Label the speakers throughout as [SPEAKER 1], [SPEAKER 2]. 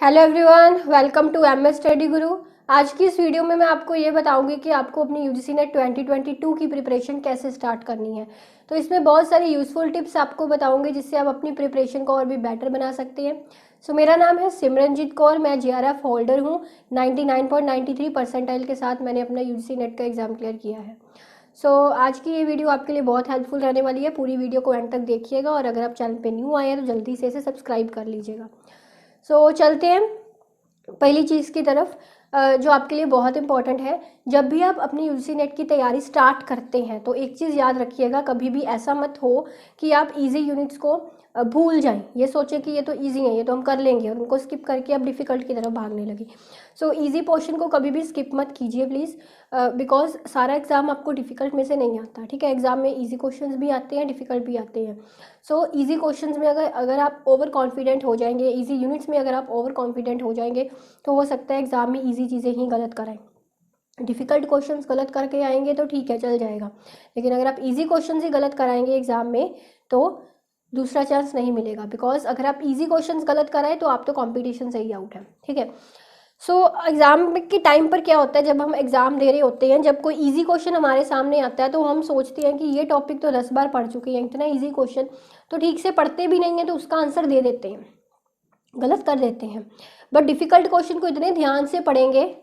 [SPEAKER 1] Hello everyone, welcome to MS study Guru. आज की इस वीडियो में मैं आपको ये बताऊंगी कि आपको अपनी यूजीसी नेट 2022 की प्रिपरेशन कैसे स्टार्ट करनी है। तो इसमें बहुत सारी यूज़फुल टिप्स आपको बताऊंगी जिससे आप अपनी प्रिपरेशन को और भी बेटर बना सकते हैं। मेरा नाम है सिमरनजीत कौर, मैं जीआरएफ होल्डर हूँ। 99.93 परसेंटाइल के साथ मैंने अपना यूजीसी नेट का एग्ज़ाम क्लियर किया है। आज की ये वीडियो आपके लिए बहुत हेल्पफुल रहने वाली है। पूरी वीडियो को एंड तक देखिएगा और अगर आप चैनल पे न्यू आए हैं तो जल्दी से इसे सब्सक्राइब कर लीजिएगा। चलते हैं पहली चीज़ की तरफ, जो आपके लिए बहुत इंपॉर्टेंट है। जब भी आप अपनी यूजीसी नेट की तैयारी स्टार्ट करते हैं तो एक चीज़ याद रखिएगा, कभी भी ऐसा मत हो कि आप इजी यूनिट्स को भूल जाएं। ये सोचें कि ये तो इजी है, ये तो हम कर लेंगे, और उनको स्किप करके आप डिफ़िकल्ट की तरफ भागने लगे। इजी पोर्शन को कभी भी स्किप मत कीजिए प्लीज़, बिकॉज सारा एग्ज़ाम आपको डिफ़िकल्ट में से नहीं आता। ठीक है, एग्ज़ाम में इजी क्वेश्चंस भी आते हैं, डिफ़िकल्ट भी आते हैं। इजी क्वेश्चंस में अगर आप ओवर कॉन्फिडेंट हो जाएंगे, इजी यूनिट्स में अगर आप ओवर कॉन्फिडेंट हो जाएंगे तो हो सकता है एग्ज़ाम में इजी चीज़ें ही गलत कराएं। डिफ़िकल्ट क्वेश्चंस गलत करके आएंगे तो ठीक है, चल जाएगा, लेकिन अगर आप इजी क्वेश्चंस ही गलत कराएंगे एग्ज़ाम में तो दूसरा चांस नहीं मिलेगा। बिकॉज अगर आप इजी क्वेश्चंस गलत कराएं तो आप तो कंपटीशन से ही आउट है। ठीक है, एग्ज़ाम के टाइम पर क्या होता है, जब हम एग्ज़ाम दे रहे होते हैं, जब कोई इजी क्वेश्चन हमारे सामने आता है तो हम सोचते हैं कि ये टॉपिक तो 10 बार पढ़ चुके हैं, इतना इजी क्वेश्चन तो ठीक से पढ़ते भी नहीं है तो उसका आंसर दे देते हैं, गलत कर देते हैं। बट डिफ़िकल्ट क्वेश्चन को इतने ध्यान से पढ़ेंगे,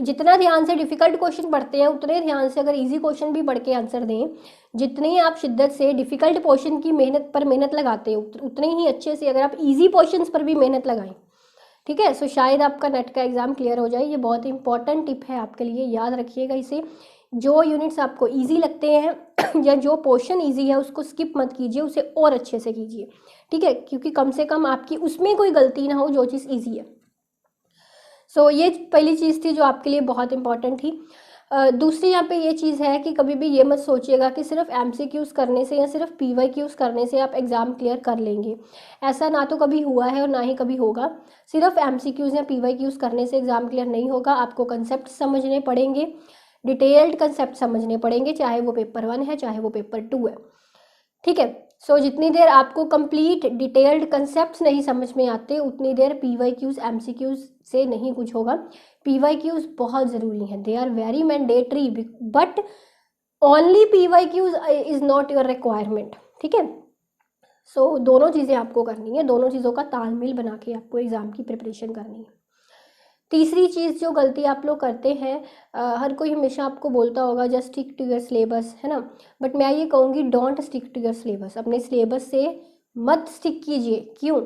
[SPEAKER 1] जितना ध्यान से डिफ़िकल्ट क्वेश्चन पढ़ते हैं उतने ध्यान से अगर इजी क्वेश्चन भी पढ़ के आंसर दें, जितनी आप शिद्दत से डिफ़िकल्ट पोर्शन की मेहनत लगाते हैं उतने ही अच्छे से अगर आप इजी पोर्शंस पर भी मेहनत लगाएं, ठीक है, शायद आपका नेट का एग्ज़ाम क्लियर हो जाए। ये बहुत इंपॉर्टेंट टिप है आपके लिए, याद रखिएगा इसे। जो यूनिट्स आपको इजी लगते हैं या जो पोर्शन इजी है उसको स्किप मत कीजिए, उसे और अच्छे से कीजिए। ठीक है, क्योंकि कम से कम आपकी उसमें कोई गलती ना हो जो चीज़ ईजी है। ये पहली चीज़ थी जो आपके लिए बहुत इंपॉर्टेंट थी। दूसरी यहाँ पे ये चीज़ है कि कभी भी ये मत सोचिएगा कि सिर्फ एमसीक्यूज़ करने से या सिर्फ पीवाईक्यूज़ करने से आप एग्ज़ाम क्लियर कर लेंगे। ऐसा ना तो कभी हुआ है और ना ही कभी होगा। सिर्फ एमसीक्यूज़ या पीवाईक्यूज़ करने से एग्ज़ाम क्लियर नहीं होगा। आपको कंसेप्ट समझने पड़ेंगे, डिटेल्ड कंसेप्ट समझने पड़ेंगे, चाहे वो पेपर 1 है चाहे वो पेपर 2 है। ठीक है, जितनी देर आपको कंप्लीट डिटेल्ड कंसेप्ट्स नहीं समझ में आते उतनी देर पीवाईक्यूज़ एमसीक्यूज़ से नहीं कुछ होगा। पीवाईक्यूज़ बहुत ज़रूरी हैं, they are very mandatory, but only PYQs is not your requirement. ठीक है, दोनों चीज़ें आपको करनी है, दोनों चीज़ों का तालमेल बना के आपको एग्ज़ाम की प्रिपरेशन करनी है। तीसरी चीज़ जो गलती आप लोग करते हैं, हर कोई हमेशा आपको बोलता होगा just stick to your syllabus, है ना, बट मैं ये कहूँगी don't stick to your syllabus. अपने सिलेबस से मत स्टिक कीजिए। क्यों?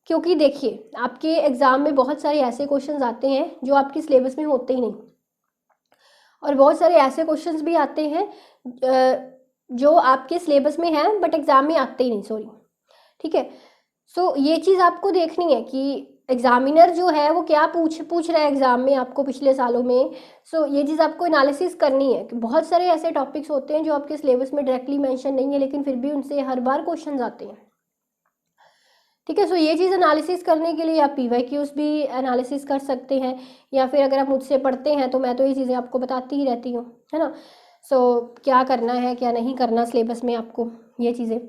[SPEAKER 1] क्योंकि देखिए, आपके एग्ज़ाम में बहुत सारे ऐसे क्वेश्चंस आते हैं जो आपके सिलेबस में होते ही नहीं, और बहुत सारे ऐसे क्वेश्चंस भी आते हैं जो आपके सिलेबस में हैं बट एग्ज़ाम में आते ही नहीं, सॉरी। ठीक है, ये चीज़ आपको देखनी है कि एग्जामिनर जो है वो क्या पूछ रहा है एग्ज़ाम में आपको पिछले सालों में। ये चीज़ आपको एनालिसिस करनी है कि बहुत सारे ऐसे टॉपिक्स होते हैं जो आपके सिलेबस में डायरेक्टली मेंशन नहीं है लेकिन फिर भी उनसे हर बार क्वेश्चन आते हैं। ठीक है, ये चीज़ एनालिसिस करने के लिए आप पीवाईक्यूज़ भी एनालिसिस कर सकते हैं, या फिर अगर आप मुझसे पढ़ते हैं तो मैं तो ये चीज़ें आपको बताती ही रहती हूँ, है ना। क्या करना है क्या नहीं करना सिलेबस में आपको, ये चीज़ें।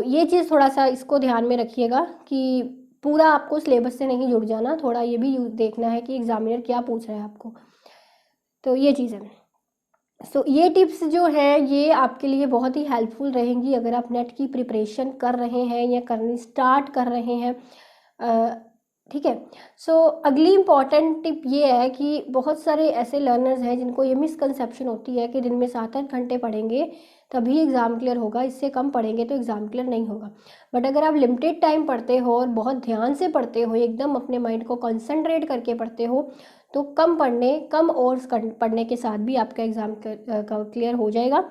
[SPEAKER 1] ये चीज़ थोड़ा सा इसको ध्यान में रखिएगा कि पूरा आपको सिलेबस से नहीं जुड़ जाना, थोड़ा ये भी देखना है कि एग्जामिनर क्या पूछ रहा है आपको। ये चीज़ है। ये टिप्स जो है ये आपके लिए बहुत ही हेल्पफुल रहेंगी अगर आप नेट की प्रिपरेशन कर रहे हैं या करनी स्टार्ट कर रहे हैं। ठीक है, अगली इम्पॉर्टेंट टिप ये है कि बहुत सारे ऐसे लर्नर्स हैं जिनको ये मिसकंसेप्शन होती है कि दिन में 7-8 घंटे पढ़ेंगे तभी एग्ज़ाम क्लियर होगा, इससे कम पढ़ेंगे तो एग्ज़ाम क्लियर नहीं होगा। बट अगर आप लिमिटेड टाइम पढ़ते हो और बहुत ध्यान से पढ़ते हो, एकदम अपने माइंड को कंसंट्रेट करके पढ़ते हो, तो कम और पढ़ने के साथ भी आपका एग्ज़ाम क्लियर हो जाएगा।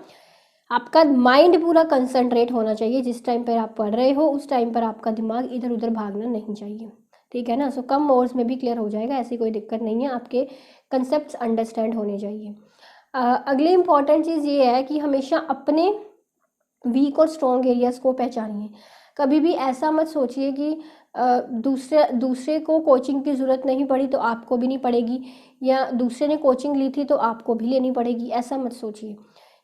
[SPEAKER 1] आपका माइंड पूरा कंसंट्रेट होना चाहिए, जिस टाइम पर आप पढ़ रहे हो उस टाइम पर आपका दिमाग इधर उधर भागना नहीं चाहिए। ठीक है ना, कम ओवर्स में भी क्लियर हो जाएगा, ऐसी कोई दिक्कत नहीं है, आपके कंसेप्ट्स अंडरस्टैंड होने चाहिए। अगली इम्पॉर्टेंट चीज़ ये है कि हमेशा अपने वीक और स्ट्रॉन्ग एरियाज़ को पहचानिए। कभी भी ऐसा मत सोचिए कि दूसरे को कोचिंग की ज़रूरत नहीं पड़ी तो आपको भी नहीं पड़ेगी, या दूसरे ने कोचिंग ली थी तो आपको भी लेनी पड़ेगी, ऐसा मत सोचिए।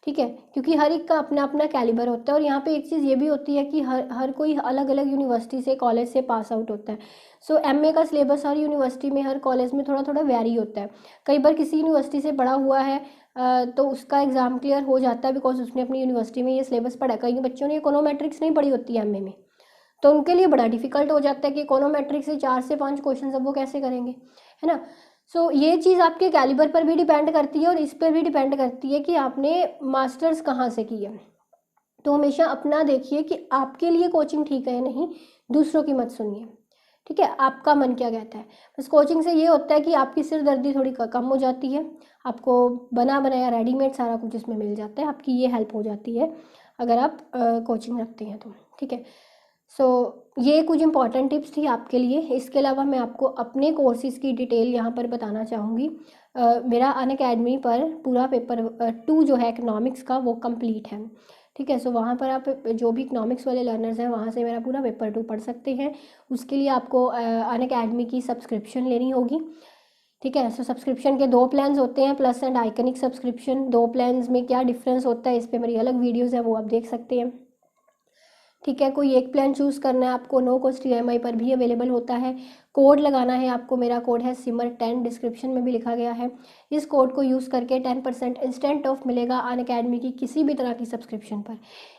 [SPEAKER 1] ठीक है, क्योंकि हर एक का अपना अपना कैलिबर होता है। और यहाँ पे एक चीज़ ये भी होती है कि हर कोई अलग अलग यूनिवर्सिटी से, कॉलेज से पास आउट होता है। सो एमए का सिलेबस हर यूनिवर्सिटी में, हर कॉलेज में थोड़ा थोड़ा वेरी होता है। कई बार किसी यूनिवर्सिटी से पढ़ा हुआ है तो उसका एग्ज़ाम क्लियर हो जाता है, बिकॉज उसने अपनी यूनिवर्सिटी में ये सिलेबस पढ़ा है। कई बच्चों ने इकोनोमेट्रिक्स नहीं पढ़ी होती है एमए में, तो उनके लिए बड़ा डिफिकल्ट हो जाता है कि इकोनोमेट्रिक्स से 4 से 5 क्वेश्चन अब वो कैसे करेंगे, है ना। सो ये चीज़ आपके कैलिबर पर भी डिपेंड करती है और इस पर भी डिपेंड करती है कि आपने मास्टर्स कहाँ से की है। तो हमेशा अपना देखिए कि आपके लिए कोचिंग ठीक है या नहीं, दूसरों की मत सुनिए, ठीक है। आपका मन क्या कहता है। बस कोचिंग से ये होता है कि आपकी सिरदर्दी थोड़ी कम हो जाती है, आपको बना बनाया रेडीमेड सारा कुछ इसमें मिल जाता है, आपकी ये हेल्प हो जाती है अगर आप कोचिंग रखते हैं तो, ठीक है। सो ये कुछ इंपॉर्टेंट टिप्स थी आपके लिए। इसके अलावा मैं आपको अपने कोर्सेज़ की डिटेल यहाँ पर बताना चाहूँगी। मेरा अनअकैडमी पर पूरा पेपर 2 जो है इकनॉमिक्स का वो कंप्लीट है, ठीक है। सो वहाँ पर आप जो भी इकनॉमिक्स वाले लर्नर्स हैं वहाँ से मेरा पूरा पेपर 2 पढ़ सकते हैं। उसके लिए आपको अनअकैडमी की सब्सक्रिप्शन लेनी होगी, ठीक है। सो सब्सक्रिप्शन के 2 प्लान्स होते हैं, plus and iconic subscription. 2 plans में क्या डिफरेंस होता है इस पर मेरी अलग वीडियोज़ है, वो आप देख सकते हैं, ठीक है। कोई एक प्लान चूज़ करना है आपको, नो कॉस्ट ईएमआई पर भी अवेलेबल होता है। कोड लगाना है आपको, मेरा कोड है सिमर10, डिस्क्रिप्शन में भी लिखा गया है। इस कोड को यूज़ करके 10% इंस्टेंट ऑफ मिलेगा अनअकैडमी की किसी भी तरह की सब्सक्रिप्शन पर।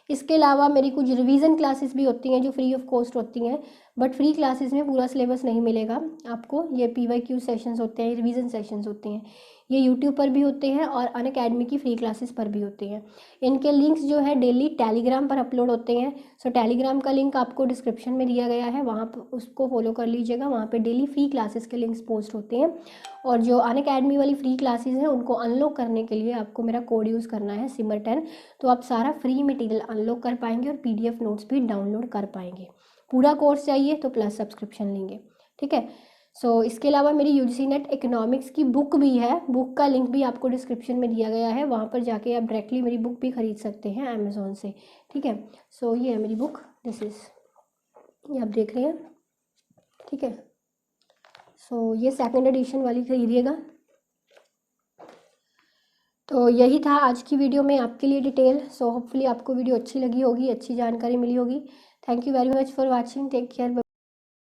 [SPEAKER 1] इसके अलावा मेरी कुछ रिवीजन क्लासेस भी होती हैं जो फ्री ऑफ कॉस्ट होती हैं, बट फ्री क्लासेस में पूरा सिलेबस नहीं मिलेगा आपको। ये PYQ सेशंस होते हैं, रिवीजन सेशंस होते हैं, ये यूट्यूब पर भी होते हैं और अनअकैडमी की फ्री क्लासेस पर भी होते हैं। इनके लिंक्स जो है डेली टेलीग्राम पर अपलोड होते हैं। सो टेलीग्राम का लिंक आपको डिस्क्रिप्शन में दिया गया है, वहाँ पर उसको फॉलो कर लीजिएगा। वहाँ पे डेली फ्री क्लासेस के लिंक्स पोस्ट होते हैं। और जो अनअकैडमी वाली फ्री क्लासेस हैं उनको अनलॉक करने के लिए आपको मेरा कोड यूज़ करना है सिमर10, तो आप सारा फ्री मटेरियल अनलॉक कर पाएंगे और PDF नोट्स भी डाउनलोड कर पाएंगे। पूरा कोर्स चाहिए तो प्लस सब्सक्रिप्शन लेंगे, ठीक है। सो इसके अलावा मेरी UGC नेट इकोनॉमिक्स की बुक भी है, बुक का लिंक भी आपको डिस्क्रिप्शन में दिया गया है, वहाँ पर जाके आप डायरेक्टली मेरी बुक भी खरीद सकते हैं अमेज़ोन से, ठीक है। सो ये है मेरी बुक, दिस इज़, ये आप देख रहे हैं, ठीक है। सो ये 2nd एडिशन वाली खरीदिएगा। तो यही था आज की वीडियो में आपके लिए डिटेल। सो होपफुली आपको वीडियो अच्छी लगी होगी, अच्छी जानकारी मिली होगी। Thank you very much for watching, take care.